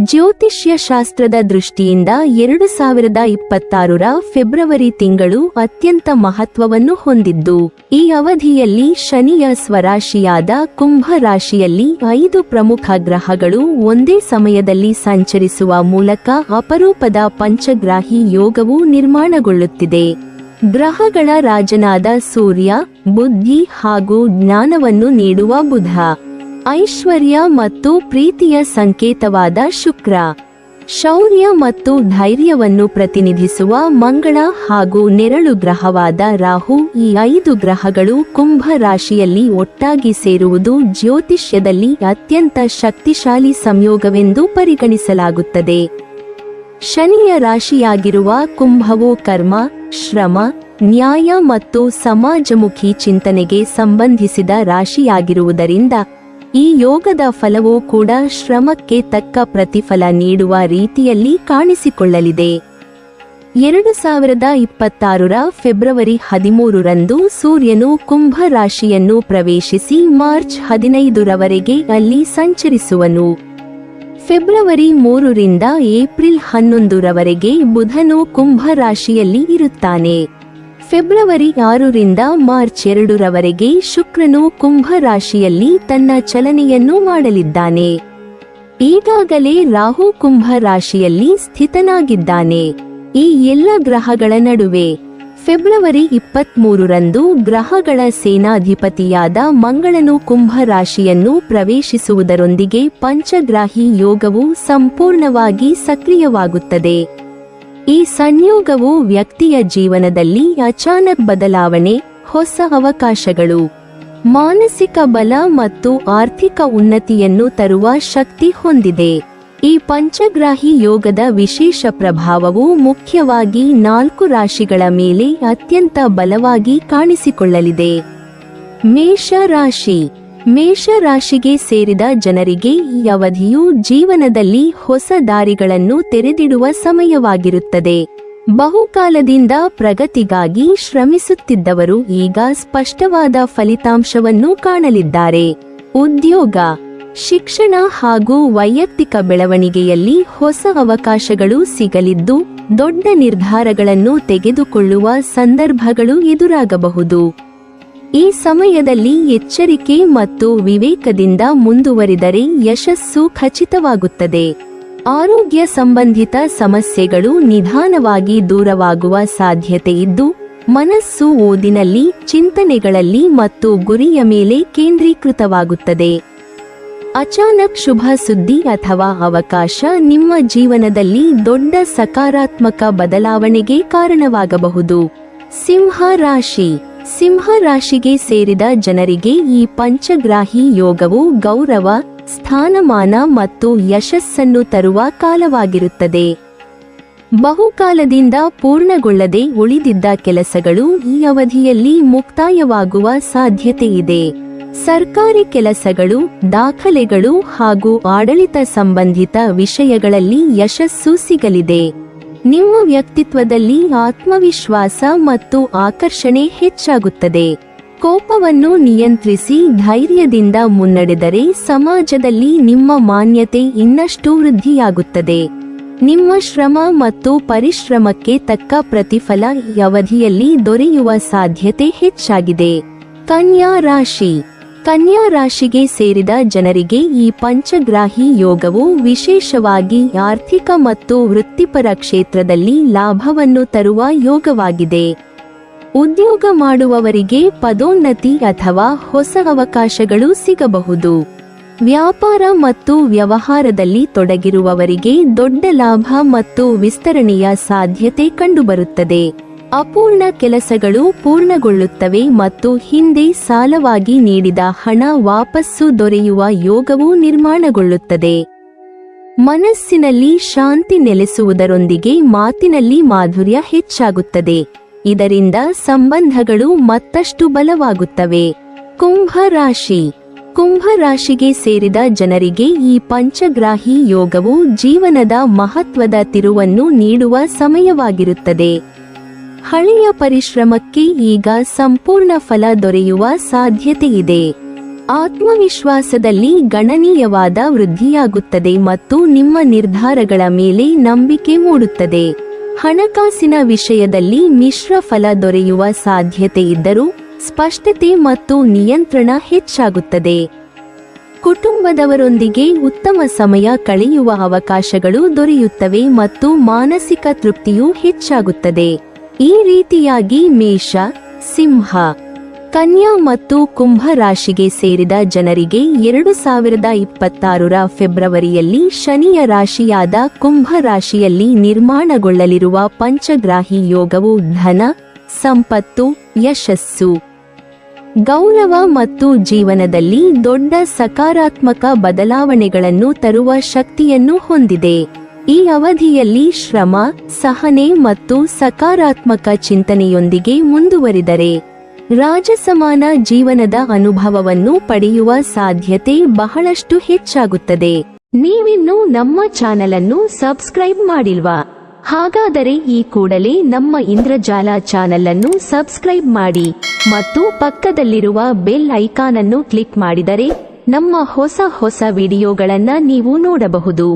ಜ್ಯೋತಿಷ್ಯ ಶಾಸ್ತ್ರದ ದೃಷ್ಟಿಯಿಂದ 2026ರ ಫೆಬ್ರವರಿ ತಿಂಗಳು ಅತ್ಯಂತ ಮಹತ್ವವನ್ನು ಹೊಂದಿದ್ದು, ಈ ಅವಧಿಯಲ್ಲಿ ಶನಿಯ ಸ್ವರಾಶಿಯಾದ ಕುಂಭ ರಾಶಿಯಲ್ಲಿ 5 ಪ್ರಮುಖ ಗ್ರಹಗಳು ಒಂದೇ ಸಮಯದಲ್ಲಿ ಸಂಚರಿಸುವ ಮೂಲಕ ಅಪರೂಪದ ಪಂಚಗ್ರಾಹಿ ಯೋಗವು ನಿರ್ಮಾಣಗೊಳ್ಳುತ್ತಿದೆ. ಗ್ರಹಗಳ ರಾಜನಾದ ಸೂರ್ಯ, ಬುದ್ಧಿ ಹಾಗೂ ಜ್ಞಾನವನ್ನು ನೀಡುವ ಬುಧ, ಐಶ್ವರ್ಯ ಮತ್ತು ಪ್ರೀತಿಯ ಸಂಕೇತವಾದ ಶುಕ್ರ, ಶೌರ್ಯ ಮತ್ತು ಧೈರ್ಯವನ್ನು ಪ್ರತಿನಿಧಿಸುವ ಮಂಗಳ ಹಾಗೂ ನೆರಳು ಗ್ರಹವಾದ ರಾಹು, ಈ 5 ಗ್ರಹಗಳು ಕುಂಭ ರಾಶಿಯಲ್ಲಿ ಒಟ್ಟಾಗಿ ಸೇರುವುದು ಜ್ಯೋತಿಷ್ಯದಲ್ಲಿ ಅತ್ಯಂತ ಶಕ್ತಿಶಾಲಿ ಸಂಯೋಗವೆಂದು ಪರಿಗಣಿಸಲಾಗುತ್ತದೆ. ಶನಿಯ ರಾಶಿಯಾಗಿರುವ ಕುಂಭವು ಕರ್ಮ, ಶ್ರಮ, ನ್ಯಾಯ ಮತ್ತು ಸಮಾಜಮುಖಿ ಚಿಂತನೆಗೆ ಸಂಬಂಧಿಸಿದ ರಾಶಿಯಾಗಿರುವುದರಿಂದ ಈ ಯೋಗದ ಫಲವೂ ಕೂಡ ಶ್ರಮಕ್ಕೆ ತಕ್ಕ ಪ್ರತಿಫಲ ನೀಡುವ ರೀತಿಯಲ್ಲಿ ಕಾಣಿಸಿಕೊಳ್ಳಲಿದೆ. 2026ರ ಫೆಬ್ರವರಿ 13ರಂದು ಸೂರ್ಯನು ಕುಂಭ ರಾಶಿಯನ್ನು ಪ್ರವೇಶಿಸಿ ಮಾರ್ಚ್ 15ರವರೆಗೆ ಅಲ್ಲಿ ಸಂಚರಿಸುವನು. ಫೆಬ್ರವರಿ 3ರಿಂದ ಏಪ್ರಿಲ್ 11ರವರೆಗೆ ಬುಧನು ಕುಂಭ ರಾಶಿಯಲ್ಲಿ ಇರುತ್ತಾನೆ. ಫೆಬ್ರವರಿ 6ರಿಂದ ಮಾರ್ಚ್ 2ರವರೆಗೆ ಶುಕ್ರನು ಕುಂಭ ರಾಶಿಯಲ್ಲಿ ತನ್ನ ಚಲನೆಯನ್ನು ಮಾಡಲಿದ್ದಾನೆ. ಈಗಾಗಲೇ ರಾಹು ಕುಂಭ ರಾಶಿಯಲ್ಲಿ ಸ್ಥಿತನಾಗಿದ್ದಾನೆ. ಈ ಎಲ್ಲ ಗ್ರಹಗಳ ನಡುವೆ ಫೆಬ್ರವರಿ 23ರಂದು ಗ್ರಹಗಳ ಸೇನಾಧಿಪತಿಯಾದ ಮಂಗಳನು ಕುಂಭ ರಾಶಿಯನ್ನು ಪ್ರವೇಶಿಸುವುದರೊಂದಿಗೆ ಪಂಚಗ್ರಾಹಿ ಯೋಗವು ಸಂಪೂರ್ಣವಾಗಿ ಸಕ್ರಿಯವಾಗುತ್ತದೆ. ಈ ಸಂಯೋಗವು ವ್ಯಕ್ತಿಯ ಜೀವನದಲ್ಲಿ ಅಚಾನಕ್ ಬದಲಾವಣೆ, ಹೊಸ ಅವಕಾಶಗಳು, ಮಾನಸಿಕ ಬಲ ಮತ್ತು ಆರ್ಥಿಕ ಉನ್ನತಿಯನ್ನು ತರುವ ಶಕ್ತಿ ಹೊಂದಿದೆ. ಈ ಪಂಚಗ್ರಾಹಿ ಯೋಗದ ವಿಶೇಷ ಪ್ರಭಾವವು ಮುಖ್ಯವಾಗಿ 4 ರಾಶಿಗಳ ಮೇಲೆ ಅತ್ಯಂತ ಬಲವಾಗಿ ಕಾಣಿಸಿಕೊಳ್ಳಲಿದೆ. ಮೇಷ ರಾಶಿ. ಮೇಷ ರಾಶಿಗೆ ಸೇರಿದ ಜನರಿಗೆ ಈ ಅವಧಿಯು ಜೀವನದಲ್ಲಿ ಹೊಸ ದಾರಿಗಳನ್ನು ತೆರೆದಿಡುವ ಸಮಯವಾಗಿರುತ್ತದೆ. ಬಹುಕಾಲದಿಂದ ಪ್ರಗತಿಗಾಗಿ ಶ್ರಮಿಸುತ್ತಿದ್ದವರು ಈಗ ಸ್ಪಷ್ಟವಾದ ಫಲಿತಾಂಶವನ್ನು ಕಾಣಲಿದ್ದಾರೆ. ಉದ್ಯೋಗ, ಶಿಕ್ಷಣ ಹಾಗೂ ವೈಯಕ್ತಿಕ ಬೆಳವಣಿಗೆಯಲ್ಲಿ ಹೊಸ ಅವಕಾಶಗಳು ಸಿಗಲಿದ್ದು, ದೊಡ್ಡ ನಿರ್ಧಾರಗಳನ್ನು ತೆಗೆದುಕೊಳ್ಳುವ ಸಂದರ್ಭಗಳು ಎದುರಾಗಬಹುದು. ಈ ಸಮಯದಲ್ಲಿ ಎಚ್ಚರಿಕೆ ಮತ್ತು ವಿವೇಕದಿಂದ ಮುಂದುವರಿದರೆ ಯಶಸ್ಸು ಖಚಿತವಾಗುತ್ತದೆ. ಆರೋಗ್ಯ ಸಂಬಂಧಿತ ಸಮಸ್ಯೆಗಳು ನಿಧಾನವಾಗಿ ದೂರವಾಗುವ ಸಾಧ್ಯತೆಯಿದ್ದು, ಮನಸ್ಸು ಓದಿನಲ್ಲಿ, ಚಿಂತನೆಗಳಲ್ಲಿ ಮತ್ತು ಗುರಿಯ ಮೇಲೆ ಕೇಂದ್ರೀಕೃತವಾಗುತ್ತದೆ. ಅಚಾನಕ್ ಶುಭ ಸುದ್ದಿ ಅಥವಾ ಅವಕಾಶ ನಿಮ್ಮ ಜೀವನದಲ್ಲಿ ದೊಡ್ಡ ಸಕಾರಾತ್ಮಕ ಬದಲಾವಣೆಗೆ ಕಾರಣವಾಗಬಹುದು. ಸಿಂಹ ರಾಶಿ. ಸಿಂಹ ರಾಶಿಗೆ ಸೇರಿದ ಜನರಿಗೆ ಈ ಪಂಚಗ್ರಾಹಿ ಯೋಗವು ಗೌರವ, ಸ್ಥಾನಮಾನ ಮತ್ತು ಯಶಸ್ಸನ್ನು ತರುವ ಕಾಲವಾಗಿರುತ್ತದೆ. ಬಹುಕಾಲದಿಂದ ಪೂರ್ಣಗೊಳ್ಳದೆ ಉಳಿದಿದ್ದ ಕೆಲಸಗಳು ಈ ಅವಧಿಯಲ್ಲಿ ಮುಕ್ತಾಯವಾಗುವ ಸಾಧ್ಯತೆಯಿದೆ. ಸರ್ಕಾರಿ ಕೆಲಸಗಳು, ದಾಖಲೆಗಳು ಹಾಗೂ ಆಡಳಿತ ಸಂಬಂಧಿತ ವಿಷಯಗಳಲ್ಲಿ ಯಶಸ್ಸು ಸಿಗಲಿದೆ. ನಿಮ್ಮ ವ್ಯಕ್ತಿತ್ವದಲ್ಲಿ ಆತ್ಮವಿಶ್ವಾಸ ಮತ್ತು ಆಕರ್ಷಣೆ ಹೆಚ್ಚಾಗುತ್ತದೆ. ಕೋಪವನ್ನು ನಿಯಂತ್ರಿಸಿ ಧೈರ್ಯದಿಂದ ಮುನ್ನಡೆದರೆ ಸಮಾಜದಲ್ಲಿ ನಿಮ್ಮ ಮಾನ್ಯತೆ ಇನ್ನಷ್ಟು ವೃದ್ಧಿಯಾಗುತ್ತದೆ. ನಿಮ್ಮ ಶ್ರಮ ಮತ್ತು ಪರಿಶ್ರಮಕ್ಕೆ ತಕ್ಕ ಪ್ರತಿಫಲ ಈ ಅವಧಿಯಲ್ಲಿ ದೊರೆಯುವ ಸಾಧ್ಯತೆ ಹೆಚ್ಚಾಗಿದೆ. ಕನ್ಯಾ ರಾಶಿ. ಕನ್ಯಾ ರಾಶಿಗೆ ಸೇರಿದ ಜನರಿಗೆ ಈ ಪಂಚಗ್ರಾಹಿ ಯೋಗವು ವಿಶೇಷವಾಗಿ ಆರ್ಥಿಕ ಮತ್ತು ವೃತ್ತಿಪರ ಕ್ಷೇತ್ರದಲ್ಲಿ ಲಾಭವನ್ನು ತರುವ ಯೋಗವಾಗಿದೆ. ಉದ್ಯೋಗ ಮಾಡುವವರಿಗೆ ಪದೋನ್ನತಿ ಅಥವಾ ಹೊಸ ಅವಕಾಶಗಳು ಸಿಗಬಹುದು. ವ್ಯಾಪಾರ ಮತ್ತು ವ್ಯವಹಾರದಲ್ಲಿ ತೊಡಗಿರುವವರಿಗೆ ದೊಡ್ಡ ಲಾಭ ಮತ್ತು ವಿಸ್ತರಣೆಯ ಸಾಧ್ಯತೆ ಕಂಡುಬರುತ್ತದೆ. ಅಪೂರ್ಣ ಕೆಲಸಗಳು ಪೂರ್ಣಗೊಳ್ಳುತ್ತವೆ ಮತ್ತು ಹಿಂದೆ ಸಾಲವಾಗಿ ನೀಡಿದ ಹಣ ವಾಪಸ್ಸು ದೊರೆಯುವ ಯೋಗವು ನಿರ್ಮಾಣಗೊಳ್ಳುತ್ತದೆ. ಮನಸ್ಸಿನಲ್ಲಿ ಶಾಂತಿ ನೆಲೆಸುವುದರೊಂದಿಗೆ ಮಾತಿನಲ್ಲಿ ಮಾಧುರ್ಯ ಹೆಚ್ಚಾಗುತ್ತದೆ. ಇದರಿಂದ ಸಂಬಂಧಗಳು ಮತ್ತಷ್ಟು ಬಲವಾಗುತ್ತವೆ. ಕುಂಭ ರಾಶಿ. ಕುಂಭ ರಾಶಿಗೆ ಸೇರಿದ ಜನರಿಗೆ ಈ ಪಂಚಗ್ರಾಹಿ ಯೋಗವು ಜೀವನದ ಮಹತ್ವದ ತಿರುವನ್ನು ನೀಡುವ ಸಮಯವಾಗಿರುತ್ತದೆ. ಹಳೆಯ ಪರಿಶ್ರಮಕ್ಕೆ ಈಗ ಸಂಪೂರ್ಣ ಫಲ ದೊರೆಯುವ ಸಾಧ್ಯತೆಯಿದೆ. ಆತ್ಮವಿಶ್ವಾಸದಲ್ಲಿ ಗಣನೀಯವಾದ ವೃದ್ಧಿಯಾಗುತ್ತದೆ ಮತ್ತು ನಿಮ್ಮ ನಿರ್ಧಾರಗಳ ಮೇಲೆ ನಂಬಿಕೆ ಮೂಡುತ್ತದೆ. ಹಣಕಾಸಿನ ವಿಷಯದಲ್ಲಿ ಮಿಶ್ರ ಫಲ ದೊರೆಯುವ ಸಾಧ್ಯತೆ ಇದ್ದರೂ ಸ್ಪಷ್ಟತೆ ಮತ್ತು ನಿಯಂತ್ರಣ ಹೆಚ್ಚಾಗುತ್ತದೆ. ಕುಟುಂಬದವರೊಂದಿಗೆ ಉತ್ತಮ ಸಮಯ ಕಳೆಯುವ ಅವಕಾಶಗಳು ದೊರೆಯುತ್ತವೆ ಮತ್ತು ಮಾನಸಿಕ ತೃಪ್ತಿಯೂ ಹೆಚ್ಚಾಗುತ್ತದೆ. ಈ ರೀತಿಯಾಗಿ ಮೇಷ, ಸಿಂಹ, ಕನ್ಯಾ ಮತ್ತು ಕುಂಭ ರಾಶಿಗೆ ಸೇರಿದ ಜನರಿಗೆ 2026ರ ಫೆಬ್ರವರಿಯಲ್ಲಿ ಶನಿಯ ರಾಶಿಯಾದ ಕುಂಭ ರಾಶಿಯಲ್ಲಿ ನಿರ್ಮಾಣಗೊಳ್ಳಲಿರುವ ಪಂಚಗ್ರಾಹಿ ಯೋಗವು ಧನ, ಸಂಪತ್ತು, ಯಶಸ್ಸು, ಗೌರವ ಮತ್ತು ಜೀವನದಲ್ಲಿ ದೊಡ್ಡ ಸಕಾರಾತ್ಮಕ ಬದಲಾವಣೆಗಳನ್ನು ತರುವ ಶಕ್ತಿಯನ್ನು ಹೊಂದಿದೆ. ಈ ಅವಧಿಯಲ್ಲಿ ಶ್ರಮ, ಸಹನೆ ಮತ್ತು ಸಕಾರಾತ್ಮಕ ಚಿಂತನೆಯೊಂದಿಗೆ ಮುಂದುವರಿದರೆ ರಾಜಸಮಾನ ಜೀವನದ ಅನುಭವವನ್ನು ಪಡೆಯುವ ಸಾಧ್ಯತೆ ಬಹಳಷ್ಟು ಹೆಚ್ಚಾಗುತ್ತದೆ. ನೀವಿನ್ನೂ ನಮ್ಮ ಚಾನೆಲ್ ಅನ್ನು ಸಬ್ಸ್ಕ್ರೈಬ್ ಮಾಡಿಲ್ವಾ? ಹಾಗಾದರೆ ಈ ಕೂಡಲೇ ನಮ್ಮ ಇಂದ್ರಜಾಲ ಚಾನೆಲ್ ಅನ್ನು ಸಬ್ಸ್ಕ್ರೈಬ್ ಮಾಡಿ ಮತ್ತು ಪಕ್ಕದಲ್ಲಿರುವ ಬೆಲ್ ಐಕಾನ್ ಅನ್ನು ಕ್ಲಿಕ್ ಮಾಡಿದರೆ ನಮ್ಮ ಹೊಸ ವಿಡಿಯೋಗಳನ್ನು ನೀವು ನೋಡಬಹುದು.